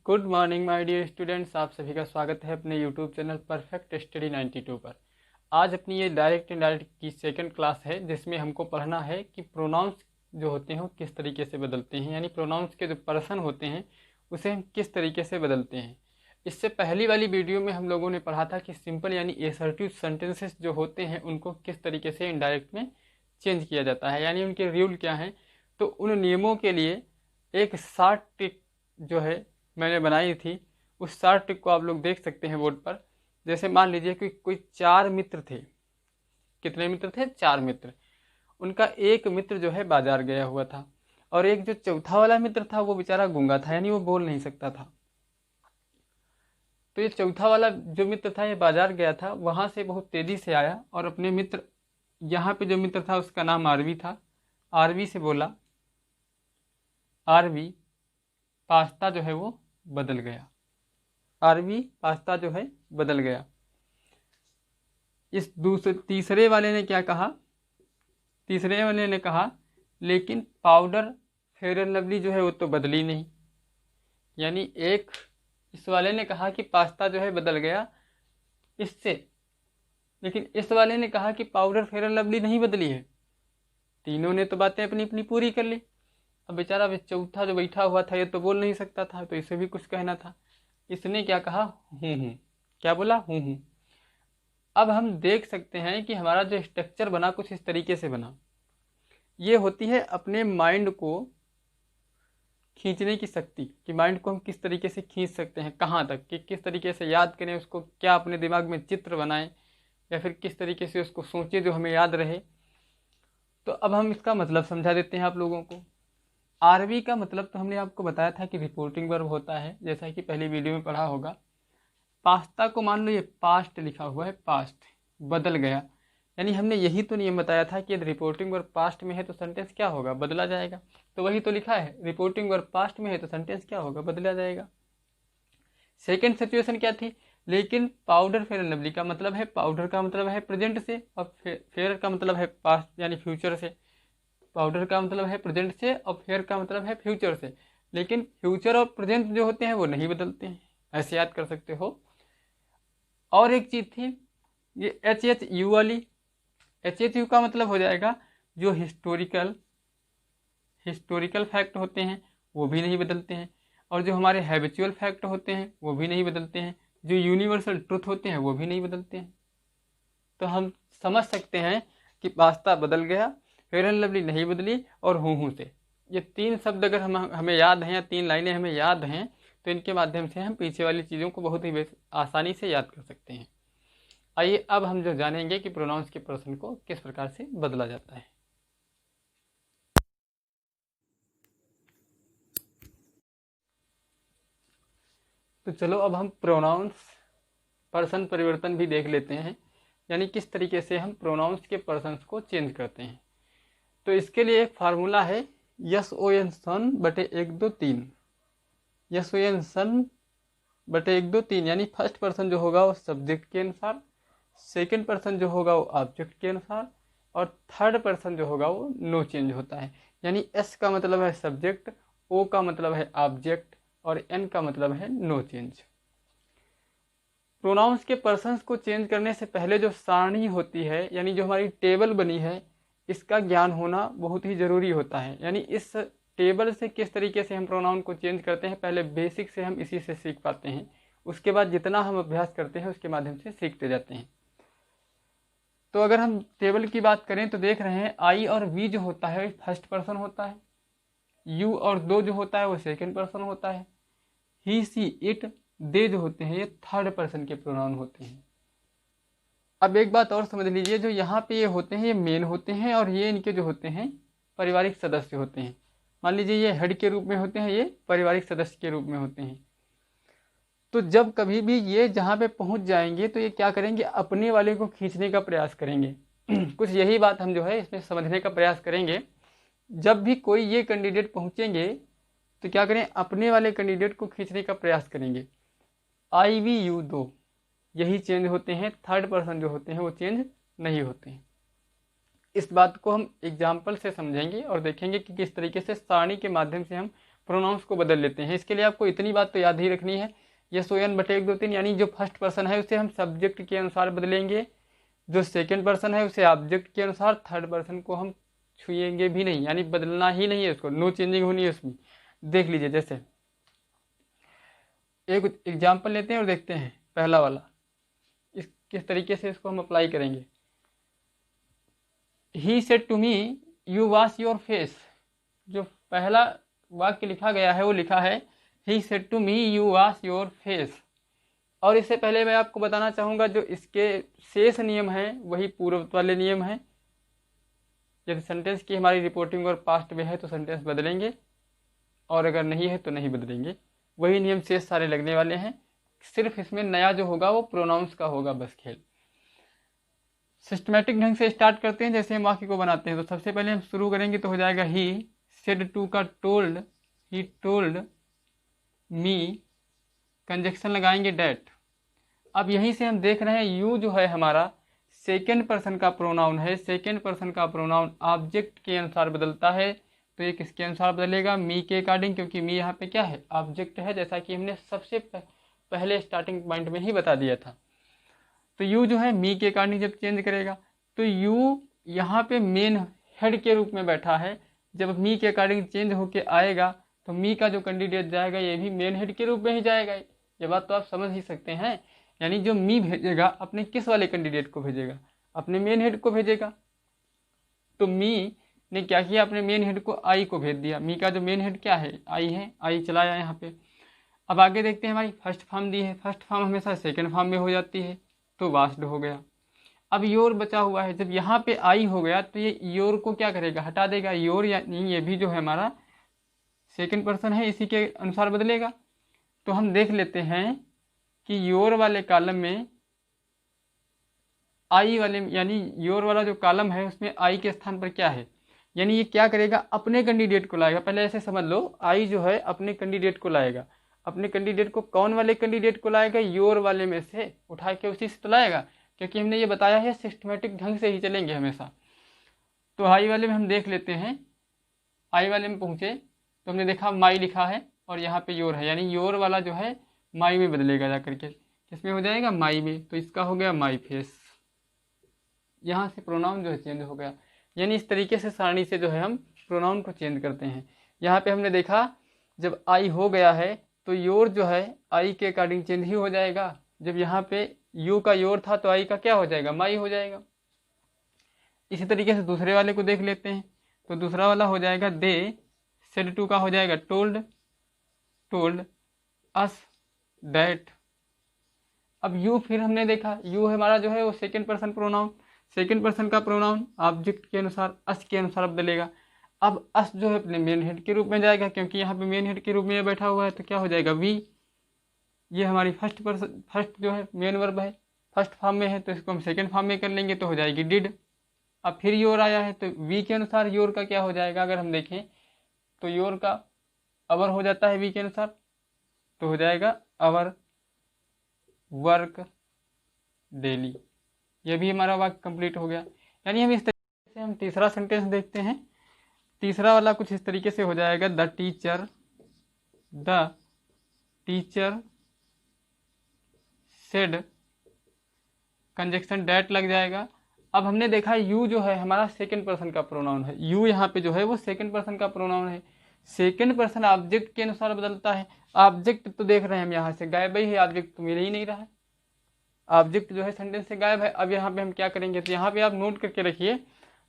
Good morning my dear students, आप सभी का स्वागत है अपने यूट्यूब चैनल परफेक्ट स्टडी 92 पर। आज अपनी ये डायरेक्ट इनडायरेक्ट की सेकंड क्लास है, जिसमें हमको पढ़ना है कि प्रोनाउंस जो होते हैं वो किस तरीके से बदलते हैं, यानी प्रोनाउंस के जो पर्सन होते हैं उसे हम किस तरीके से बदलते हैं। इससे पहली वाली वीडियो में हम लोगों ने पढ़ा था कि सिंपल यानी एसर्टिव सेंटेंसेस जो होते हैं उनको किस तरीके से इनडायरेक्ट में चेंज किया जाता है, यानी उनके रूल क्या हैं। तो उन नियमों के लिए एक शार्ट ट्रिक जो है मैंने बनाई थी, उस शार्ट ट्रिक को आप लोग देख सकते हैं बोर्ड पर। जैसे मान लीजिए कि कोई 4 मित्र थे। कितने मित्र थे? 4 मित्र। उनका एक मित्र जो है बाजार गया हुआ था, और एक जो चौथा वाला मित्र था वो बेचारा गूंगा था, यानी वो बोल नहीं सकता था। तो ये चौथा वाला जो मित्र था ये बाजार गया था, वहां से बहुत तेजी से आया और अपने मित्र, यहाँ पे जो मित्र था उसका नाम आरवी था, आरवी से बोला, आरवी पास्ता जो है वो बदल गया। आरवी पास्ता जो है बदल गया। इस तीसरे वाले ने क्या कहा? तीसरे वाले ने कहा लेकिन पाउडर फेयर एंड लवली जो है वो तो बदली नहीं। यानी एक इस वाले ने कहा कि पास्ता जो है बदल गया इससे, लेकिन इस वाले ने कहा कि पाउडर फेयर एंड लवली नहीं बदली है। तीनों ने तो बातें अपनी अपनी पूरी कर ली। अब बेचारा वे चौथा जो बैठा हुआ था ये तो बोल नहीं सकता था, तो इसे भी कुछ कहना था। इसने क्या कहा? क्या बोला? अब हम देख सकते हैं कि हमारा जो स्ट्रक्चर बना कुछ इस तरीके से बना। ये होती है अपने माइंड को खींचने की शक्ति, कि माइंड को हम किस तरीके से खींच सकते हैं, कहाँ तक, कि किस तरीके से याद करें उसको, क्या अपने दिमाग में चित्र बनाएं, या फिर किस तरीके से उसको सोचें जो हमें याद रहे। तो अब हम इसका मतलब समझा देते हैं आप लोगों को। आरवी का मतलब तो हमने आपको बताया था कि रिपोर्टिंग वर्ब होता है, जैसा कि पहली वीडियो में पढ़ा होगा। पास्ता को मान लो ये पास्ट लिखा हुआ है, पास्ट बदल गया, यानी हमने यही तो नियम बताया था कि यदि रिपोर्टिंग वर्ब पास्ट में है तो सेंटेंस क्या होगा? बदला जाएगा। तो वही तो लिखा है, रिपोर्टिंग वर्ब पास्ट में है तो सेंटेंस क्या होगा? बदला जाएगा। सेकेंड सिचुएशन क्या थी? लेकिन पाउडर फेयर एंड लवली का मतलब है, पाउडर का मतलब है प्रेजेंट से, और फेयर का मतलब है पास्ट यानी फ्यूचर से। पाउडर का मतलब है प्रेजेंट से और फेयर का मतलब है फ्यूचर से। लेकिन फ्यूचर और प्रेजेंट जो होते हैं वो नहीं बदलते हैं, ऐसे याद कर सकते हो। और एक चीज थी ये HHU वाली। HHU का मतलब हो जाएगा जो हिस्टोरिकल फैक्ट होते हैं वो भी नहीं बदलते हैं, और जो हमारे हैबिचुअल फैक्ट होते हैं वो भी नहीं बदलते हैं, जो यूनिवर्सल ट्रुथ होते हैं वो भी नहीं बदलते हैं। तो हम समझ सकते हैं कि पास्ता बदल गया, फेयर एंड लवली नहीं बदली, और हूँ से। ये 3 शब्द अगर हमें याद हैं, या 3 लाइनें हमें याद हैं, तो इनके माध्यम से हम पीछे वाली चीज़ों को बहुत ही आसानी से याद कर सकते हैं। आइए अब हम जो जानेंगे कि प्रोनाउंस के पर्सन को किस प्रकार से बदला जाता है। तो चलो अब हम प्रोनाउंस पर्सन परिवर्तन भी देख लेते हैं, यानी किस तरीके से हम प्रोनाउंस के पर्सन्स को चेंज करते हैं। तो इसके लिए एक फार्मूला है, SON सन बटे 1 2 3। SON सन बटे 1 2 3, यानी फर्स्ट पर्सन जो होगा वो सब्जेक्ट के अनुसार, सेकंड पर्सन जो होगा वो ऑब्जेक्ट के अनुसार, और थर्ड पर्सन जो होगा वो नो चेंज होता है। यानी S का मतलब है सब्जेक्ट, O का मतलब है ऑब्जेक्ट, और N का मतलब है नो चेंज। प्रोनाउंस के पर्सन्स को चेंज करने से पहले जो सारणी होती है, यानी जो हमारी टेबल बनी है, इसका ज्ञान होना बहुत ही ज़रूरी होता है। यानी इस टेबल से किस तरीके से हम प्रोनाउन को चेंज करते हैं, पहले बेसिक से हम इसी से सीख पाते हैं, उसके बाद जितना हम अभ्यास करते हैं उसके माध्यम से सीखते जाते हैं। तो अगर हम टेबल की बात करें तो देख रहे हैं आई और वी जो होता है फर्स्ट पर्सन होता है, यू और दो जो होता है वो सेकेंड पर्सन होता है, ही सी इट दे जो होते हैं ये थर्ड पर्सन के प्रोनाउन होते हैं। अब एक बात और समझ लीजिए, जो यहाँ पे ये होते हैं ये मेन होते हैं, और ये इनके जो होते हैं पारिवारिक सदस्य होते हैं। मान लीजिए ये हेड के रूप में होते हैं, ये पारिवारिक सदस्य के रूप में होते हैं। तो जब कभी भी ये जहाँ पे पहुँच जाएंगे तो ये क्या करेंगे? अपने वाले को खींचने का प्रयास करेंगे। कुछ यही बात हम जो है इसमें समझने का प्रयास करेंगे। जब भी कोई ये कैंडिडेट पहुँचेंगे तो क्या करें? अपने वाले कैंडिडेट को खींचने का प्रयास करेंगे। आई वी यू दो यही चेंज होते हैं, थर्ड पर्सन जो होते हैं वो चेंज नहीं होते हैं। इस बात को हम एग्जाम्पल से समझेंगे और देखेंगे कि किस तरीके से सारणी के माध्यम से हम प्रोनाउंस को बदल लेते हैं। इसके लिए आपको इतनी बात तो याद ही रखनी है, यस ओ एन बटे 1 2 3, यानी जो फर्स्ट पर्सन है उसे हम सब्जेक्ट के अनुसार बदलेंगे, जो सेकंड पर्सन है उसे ऑब्जेक्ट के अनुसार, थर्ड पर्सन को हम छुएंगे भी नहीं, यानी बदलना ही नहीं है उसको, नो चेंजिंग होनी है उसमें। देख लीजिए, जैसे एक एग्जाम्पल लेते हैं और देखते हैं पहला वाला इस किस तरीके से इसको हम अप्लाई करेंगे। He said to me you wash your face. जो पहला वाक्य लिखा गया है वो लिखा है he said to me you wash your face. और इससे पहले मैं आपको बताना चाहूँगा जो इसके शेष नियम हैं वही पूर्व वाले नियम हैं। यदि सेंटेंस की हमारी रिपोर्टिंग और पास्ट में है तो सेंटेंस बदलेंगे, और अगर नहीं है तो नहीं बदलेंगे। वही नियम शेष सारे लगने वाले हैं, सिर्फ इसमें नया जो होगा वो प्रोनाउंस का होगा, बस खेल। सिस्टमेटिक ढंग से स्टार्ट करते हैं, जैसे हम वाक्य को बनाते हैं। तो सबसे पहले हम शुरू करेंगे तो हो जाएगा ही सेड टू का told, he told me, conjunction लगाएंगे डैट। अब यहीं से हम देख रहे हैं यू जो है हमारा सेकेंड पर्सन का प्रोनाउन है। सेकेंड पर्सन का प्रोनाउन ऑब्जेक्ट के अनुसार बदलता है, तो ये किसके अनुसार बदलेगा, मी के अकॉर्डिंग, क्योंकि मी यहाँ पे क्या है, ऑब्जेक्ट है, जैसा कि हमने सबसे पहले स्टार्टिंग पॉइंट में ही बता दिया था। तो यू जो है मी के अकॉर्डिंग जब चेंज करेगा तो यू यहाँ पे मेन हेड के रूप में बैठा है। जब मी के अकॉर्डिंग चेंज होके आएगा तो मी का जो कैंडिडेट जाएगा ये भी मेन हेड के रूप में ही जाएगा। ये बात तो आप समझ ही सकते हैं। यानी जो मी भेजेगा अपने किस वाले कैंडिडेट को भेजेगा, अपने मेन हेड को भेजेगा। तो मी ने क्या किया, अपने मेन हेड को आई को भेज दिया। मी का जो मेन हेड क्या है, आई है, आई चलाया यहाँ पे। अब आगे देखते हैं, हमारी फर्स्ट फॉर्म दी है। फर्स्ट फॉर्म हमेशा सेकंड फॉर्म में हो जाती है, तो वास्ड हो गया। अब योर बचा हुआ है, जब यहाँ पे आई हो गया तो ये योर को क्या करेगा, हटा देगा। योर यानी ये भी जो है हमारा सेकंड पर्सन है, इसी के अनुसार बदलेगा। तो हम देख लेते हैं कि योर वाले कॉलम में आई वाले, यानी योर वाला जो कॉलम है उसमें आई के स्थान पर क्या है, यानी ये क्या करेगा, अपने कैंडिडेट को लाएगा। पहले ऐसे समझ लो, आई जो है अपने कैंडिडेट को लाएगा। अपने कैंडिडेट को कौन वाले कैंडिडेट को लाएगा, योर वाले में से उठा के उसी से तो लाएगा, क्योंकि हमने ये बताया है सिस्टमेटिक ढंग से ही चलेंगे हमेशा। तो आई वाले में हम देख लेते हैं। आई वाले में पहुँचे तो हमने देखा माई लिखा है और यहाँ पे योर है, यानी योर वाला जो है माई में बदलेगा जा करके, किसमें हो जाएगा, माई में। तो इसका हो गया माई फेस। यहाँ से प्रोनाउन जो है चेंज हो गया। यानी इस तरीके से सारणी से जो है हम प्रोनाउन को चेंज करते हैं। यहाँ पे हमने देखा जब आई हो गया है तो योर जो है आई के अकॉर्डिंग चेंज ही हो जाएगा। जब यहाँ पे यू का योर था तो आई का क्या हो जाएगा, माई हो जाएगा। इसी तरीके से दूसरे वाले को देख लेते हैं। तो दूसरा वाला हो जाएगा दे सेड टू का हो जाएगा टोल्ड, टोल्ड अस दैट। अब यू फिर हमने देखा यू हमारा जो है वो second person pronoun, second person का प्रोनाउन ऑब्जेक्ट के अनुसार अस के अनुसार बदलेगा। अब अस जो है अपने मेन हेड के रूप में जाएगा, क्योंकि यहाँ पे मेन हेड के रूप में ये बैठा हुआ है, तो क्या हो जाएगा वी। ये हमारी फर्स्ट पर्सन, फर्स्ट जो है मेन वर्ब है, फर्स्ट फॉर्म में है, तो इसको हम सेकंड फॉर्म में कर लेंगे तो हो जाएगी डिड। अब फिर योर आया है तो वी के अनुसार योर का क्या हो जाएगा, अगर हम देखें तो योर का अवर हो जाता है वी के अनुसार, तो हो जाएगा अवर वर्क डेली। ये भी हमारा वाक्य कंप्लीट हो गया। यानी हम इस तरीके से हम तीसरा सेंटेंस देखते हैं। तीसरा वाला कुछ इस तरीके से हो जाएगा the teacher said, conjunction that लग जाएगा। अब हमने देखा यू जो है हमारा सेकंड पर्सन का प्रोनाउन है। यू यहाँ पे जो है वो सेकंड पर्सन का प्रोनाउन है। सेकंड पर्सन ऑब्जेक्ट के अनुसार बदलता है। ऑब्जेक्ट तो देख रहे हैं हम यहाँ से गायब ही है, ऑब्जेक्ट तो मिल ही नहीं रहा है, ऑब्जेक्ट जो है सेंटेंस से गायब है। अब यहाँ पे हम क्या करेंगे, तो यहाँ पे आप नोट करके रखिए,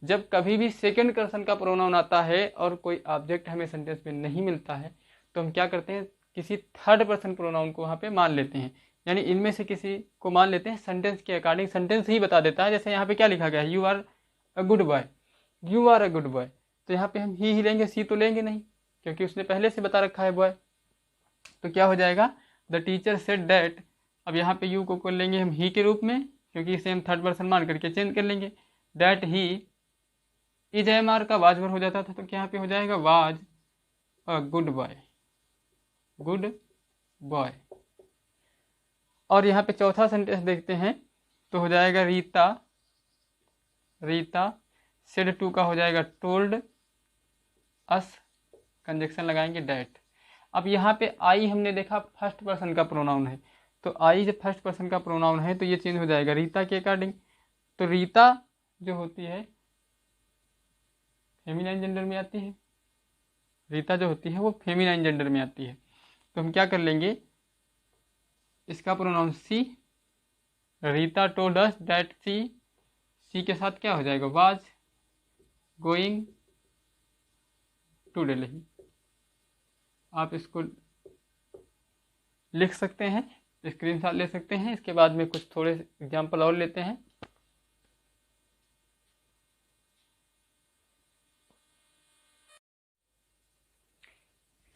जब कभी भी सेकंड पर्सन का प्रोनाउन आता है और कोई ऑब्जेक्ट हमें सेंटेंस में नहीं मिलता है तो हम क्या करते हैं, किसी थर्ड पर्सन प्रोनाउन को वहाँ पे मान लेते हैं। यानी इनमें से किसी को मान लेते हैं, सेंटेंस के अकॉर्डिंग सेंटेंस ही बता देता है। जैसे यहाँ पे क्या लिखा गया है, you are a good boy, you are a good boy, तो यहाँ पे हम ही लेंगे, सी तो लेंगे नहीं, क्योंकि उसने पहले से बता रखा है बॉय। तो क्या हो जाएगा, द टीचर सेड डैट। अब यहाँ पे यू को कर लेंगे हम ही के रूप में, क्योंकि इसे हम थर्ड पर्सन मान करके चेंज कर लेंगे। That he is am are का वाज वर्ब हो जाता था, तो क्या यहाँ पे हो जाएगा was a good boy, good boy. और यहाँ पे चौथा सेंटेंस देखते हैं तो हो जाएगा रीता सेड टू का हो जाएगा टोल्ड अस, कंजक्शन लगाएंगे डैट। अब यहाँ पे आई हमने देखा फर्स्ट पर्सन का प्रोनाउन है, तो आई जब फर्स्ट पर्सन का प्रोनाउन है तो ये चेंज हो जाएगा रीता के अकॉर्डिंग। तो रीता जो होती है फेमिनाइन जेंडर में आती है, रीता जो होती है वो फेमिनाइन जेंडर में आती है। तो हम क्या कर लेंगे, इसका pronoun she. Rita told us that she के साथ क्या हो जाएगा, वाज गोइंग टू दिल्ली। आप इसको लिख सकते हैं, स्क्रीनशॉट ले सकते हैं। इसके बाद में कुछ थोड़े एग्जाम्पल और लेते हैं।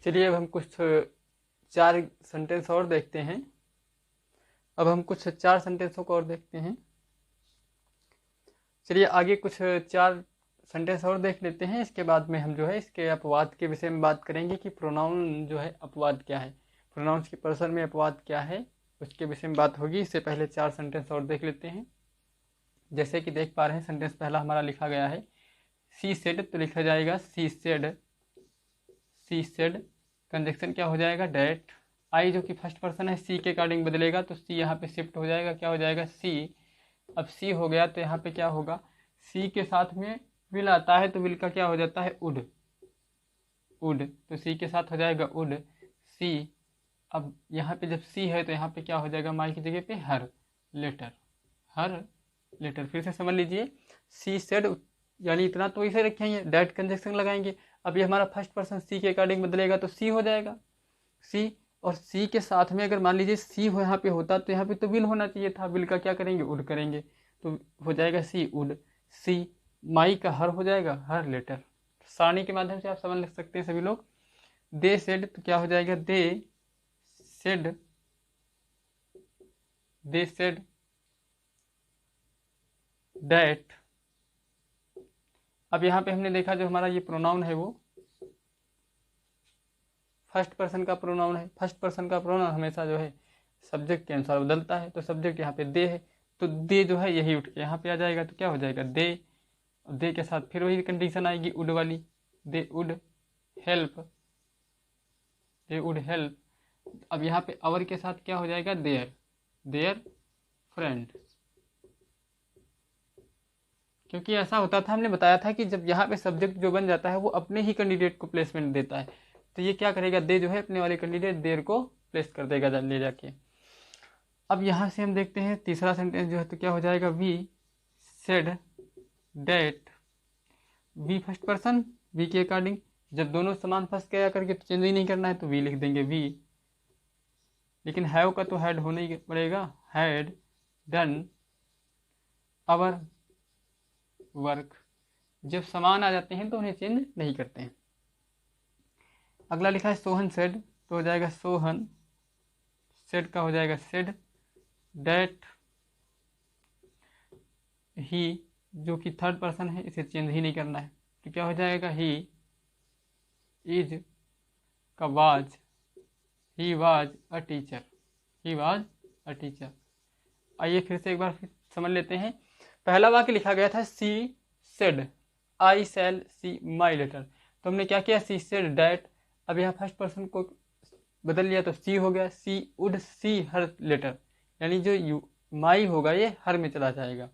चलिए अब हम कुछ 4 सेंटेंस और देखते हैं। अब हम कुछ 4 सेंटेंसों को और देखते हैं। चलिए आगे कुछ 4 सेंटेंस और देख लेते हैं। इसके बाद में हम जो है इसके अपवाद के विषय में बात करेंगे कि प्रोनाउन जो है अपवाद क्या है, प्रोनाउंस के पर्सन में अपवाद क्या है, उसके विषय में बात होगी। इससे पहले 4 सेंटेंस और देख लेते हैं। जैसे कि देख पा रहे हैं, सेंटेंस पहला हमारा लिखा गया है सी सेड, तो लिखा जाएगा she said. She said conjunction क्या हो जाएगा, डैट। आई जो कि फर्स्ट पर्सन है सी के अकॉर्डिंग बदलेगा, तो सी यहाँ पे शिफ्ट हो जाएगा, क्या हो जाएगा सी। अब सी हो गया तो यहाँ पे क्या होगा, सी के साथ में विल आता है तो विल का क्या हो जाता है, उड। उड तो सी के साथ हो जाएगा उड, सी। अब यहाँ पे जब सी है तो यहाँ पे क्या हो जाएगा, माई की जगह पे हर लेटर, हर लेटर। फिर से समझ लीजिए, सी सेड यानी इतना तो इसे रखेंगे, डैट कंजक्शन लगाएंगे। अब ये हमारा फर्स्ट पर्सन सी के अकॉर्डिंग बदलेगा तो सी हो जाएगा, सी। और सी के साथ में अगर मान लीजिए सी हो यहाँ पे होता तो यहाँ पे तो विल होना चाहिए था, विल का क्या करेंगे, उड करेंगे, तो हो जाएगा सी उड, सी। माई का हर हो जाएगा हर लेटर। सारणी के माध्यम से आप समझ सकते हैं सभी लोग। दे सेड तो क्या हो जाएगा, they said, they said that. अब यहाँ पे हमने देखा जो हमारा ये प्रोनाउन है वो फर्स्ट पर्सन का प्रोनाउन है। फर्स्ट पर्सन का प्रोनाउन हमेशा जो है सब्जेक्ट के अनुसार बदलता है, तो सब्जेक्ट यहाँ पे दे है तो दे जो है यही उठ के यहाँ पे आ जाएगा, तो क्या हो जाएगा दे। दे के साथ फिर वही कंडीशन आएगी उड वाली, दे उड हेल्प, दे उड हेल्प। अब यहाँ पे अवर के साथ क्या हो जाएगा, देयर, देयर फ्रेंड। क्योंकि ऐसा होता था, हमने बताया था कि जब यहाँ पे सब्जेक्ट जो बन जाता है वो अपने ही कैंडिडेट को प्लेसमेंट देता है, तो ये क्या करेगा, दे जो है अपने वाले कैंडिडेट देयर को प्लेस कर देगा ले जाके। अब यहाँ से हम देखते हैं तीसरा सेंटेंस जो है तो क्या हो जाएगा, we said that. We first person, we के अकॉर्डिंग जब दोनों समान फर्स्ट क्या करके तो चेंज ही नहीं करना है तो वी लिख देंगे वी। लेकिन हैव का तो हैड होना ही पड़ेगा, हैड डन आवर वर्क। जब समान आ जाते हैं तो उन्हें चेंज नहीं करते हैं। अगला लिखा है सोहन सेड, तो हो जाएगा सोहन, सेड का हो जाएगा सेड डैट। ही जो कि थर्ड पर्सन है इसे चेंज ही नहीं करना है, तो क्या हो जाएगा, ही इज का was, he was a teacher, he was a teacher. आइए फिर से एक बार फिर समझ लेते हैं। पहला वाक्य लिखा गया था she said I shell C my letter, तो हमने क्या किया, सी सेड डैट। अब यहाँ फर्स्ट पर्सन को बदल लिया तो सी हो गया, सी वुड सी हर लेटर, यानी जो यू माई होगा ये हर में चला जाएगा।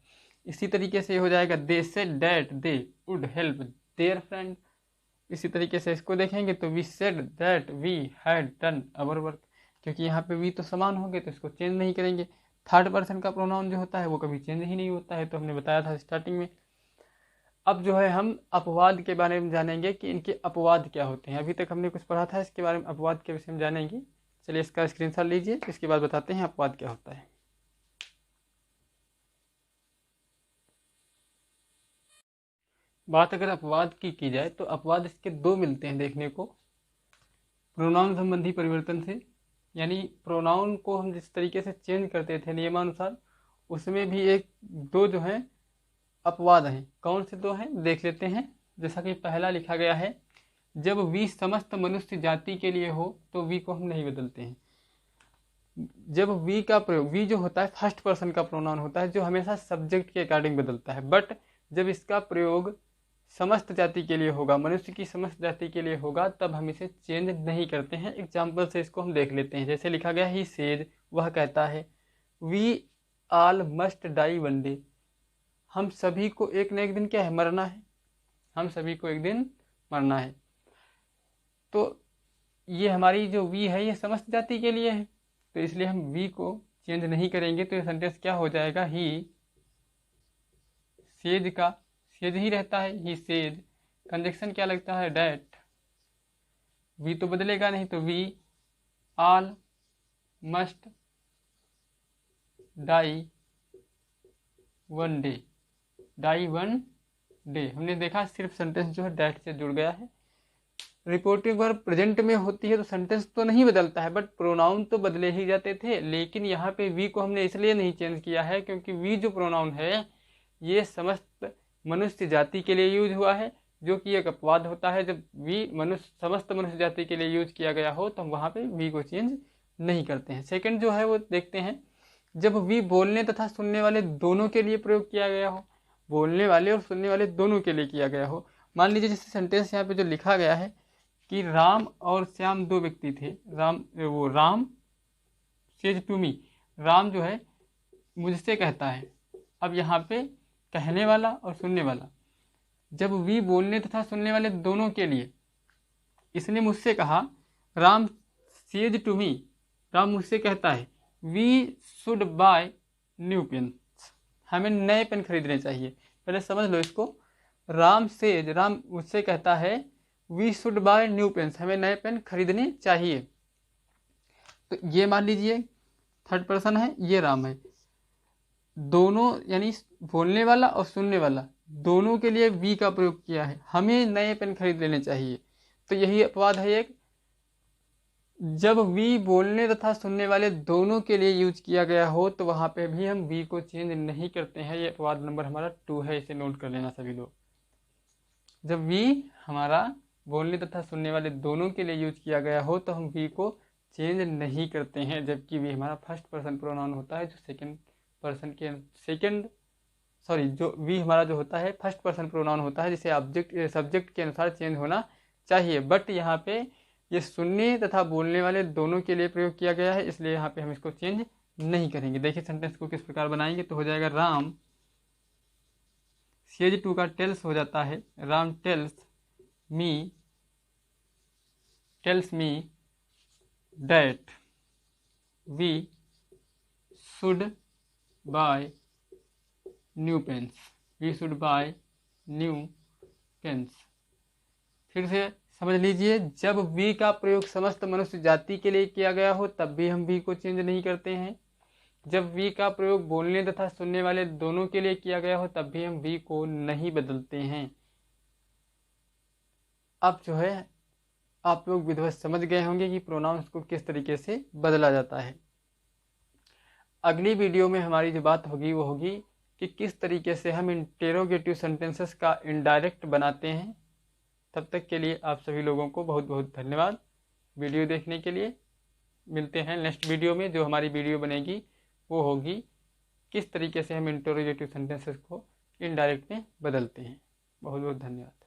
इसी तरीके से हो जाएगा they said that they would help their friend. इसी तरीके से इसको देखेंगे तो we said that we had done our work, क्योंकि यहाँ पे वी तो समान होंगे तो इसको चेंज नहीं करेंगे। थर्ड पर्सन का प्रोनाउन जो होता है वो कभी चेंज ही नहीं होता है, तो हमने बताया था स्टार्टिंग में। अब जो है हम अपवाद के बारे में जानेंगे कि इनके अपवाद क्या होते हैं। अभी तक हमने कुछ पढ़ा था, इसके बारे में अपवाद के विषय में जानेंगे। चलिए इसका स्क्रीनशॉट लीजिए, इसके बाद बताते हैं अपवाद क्या होता है। बात अगर अपवाद की जाए तो अपवाद इसके 2 मिलते हैं देखने को। प्रोनाउन संबंधी परिवर्तन से, यानी प्रोनाउन को हम जिस तरीके से चेंज करते थे नियमानुसार, उसमें भी 1-2 जो हैं अपवाद हैं। कौन से 2 हैं देख लेते हैं। जैसा कि पहला लिखा गया है, जब वी समस्त मनुष्य जाति के लिए हो तो वी को हम नहीं बदलते हैं। जब वी का प्रयोग, वी जो होता है फर्स्ट पर्सन का प्रोनाउन होता है जो हमेशा सब्जेक्ट के अकॉर्डिंग बदलता है, बट जब इसका प्रयोग समस्त जाति के लिए होगा, मनुष्य की समस्त जाति के लिए होगा, तब हम इसे चेंज नहीं करते हैं। एग्जाम्पल से इसको हम देख लेते हैं। जैसे लिखा गया ही सेज, वह कहता है, we all must die one day, हम सभी को एक न एक दिन क्या है, मरना है, हम सभी को एक दिन मरना है। तो ये हमारी जो वी है ये समस्त जाति के लिए है, तो इसलिए हम वी को चेंज नहीं करेंगे। तो ये सेंटेंस क्या हो जाएगा, ही सेज का सेज ही रहता है, ही सेज। कंजक्शन क्या लगता है, डैट। वी तो बदलेगा नहीं, तो we all must die one day, die one day. हमने देखा सिर्फ सेंटेंस जो है डैट से जुड़ गया है। रिपोर्टिव वर्ब प्रेजेंट में होती है तो सेंटेंस तो नहीं बदलता है, बट प्रोनाउन तो बदले ही जाते थे। लेकिन यहाँ पे वी को हमने इसलिए नहीं चेंज किया है क्योंकि वी जो प्रोनाउन है ये समस्त मनुष्य जाति के लिए यूज हुआ है, जो कि एक अपवाद होता है। जब वी समस्त मनुष्य जाति के लिए यूज किया गया हो तो हम वहाँ पे वी को चेंज नहीं करते हैं। सेकंड जो है वो देखते हैं, जब वी बोलने तथा सुनने वाले दोनों के लिए प्रयोग किया गया हो, बोलने वाले और सुनने वाले दोनों के लिए किया गया हो। मान लीजिए जैसे सेंटेंस यहाँ पे जो लिखा गया है कि राम और श्याम दो व्यक्ति थे, Ram says to me, Ram जो है मुझसे कहता है। अब यहाँ पे कहने वाला और सुनने वाला, जब वी बोलने तथा सुनने वाले दोनों के लिए, इसने मुझसे कहा, Ram says to me, Ram मुझसे कहता है, we should buy new pen, हमें नए पेन खरीदने चाहिए। पहले समझ लो इसको, राम मुझसे कहता है, we should buy new pens, हमें नए पेन खरीदने चाहिए। तो ये मान लीजिए थर्ड पर्सन है, ये राम है। दोनों यानी बोलने वाला और सुनने वाला दोनों के लिए वी का प्रयोग किया है, हमें नए पेन खरीद लेने चाहिए। तो यही अपवाद है एक, जब वी बोलने तथा सुनने वाले दोनों के लिए यूज किया गया हो तो वहाँ पे भी हम वी को चेंज नहीं करते हैं। ये अपवाद नंबर हमारा 2 है, इसे नोट कर लेना सभी लोग। जब वी हमारा बोलने तथा सुनने वाले दोनों के लिए यूज किया गया हो तो हम वी को चेंज नहीं करते हैं, जबकि वी हमारा फर्स्ट पर्सन प्रोनाउन होता है, जो जो वी हमारा जो होता है फर्स्ट पर्सन प्रोनाउन होता है, जिसे सब्जेक्ट के अनुसार चेंज होना चाहिए। बट यहाँ पे ये सुनने तथा बोलने वाले दोनों के लिए प्रयोग किया गया है, इसलिए यहाँ पे हम इसको चेंज नहीं करेंगे। देखिए सेंटेंस को किस प्रकार बनाएंगे, तो हो जाएगा, राम सेज टू का टेल्स हो जाता है, Ram tells me that we should buy new pens, फिर से समझ लीजिए, जब वी का प्रयोग समस्त मनुष्य जाति के लिए किया गया हो तब भी हम वी को चेंज नहीं करते हैं। जब वी का प्रयोग बोलने तथा सुनने वाले दोनों के लिए किया गया हो तब भी हम वी को नहीं बदलते हैं। अब जो है आप लोग विधिवत समझ गए होंगे कि प्रोनाउंस को किस तरीके से बदला जाता है। अगली वीडियो में हमारी जो बात होगी वो होगी कि किस तरीके से हम इंटेरोगेटिव सेंटेंसेस का इनडायरेक्ट बनाते हैं। तब तक के लिए आप सभी लोगों को बहुत बहुत धन्यवाद वीडियो देखने के लिए। मिलते हैं नेक्स्ट वीडियो में। जो हमारी वीडियो बनेगी वो होगी किस तरीके से हम इंटेरोगेटिव सेंटेंसेस को इनडायरेक्ट में बदलते हैं। बहुत बहुत धन्यवाद।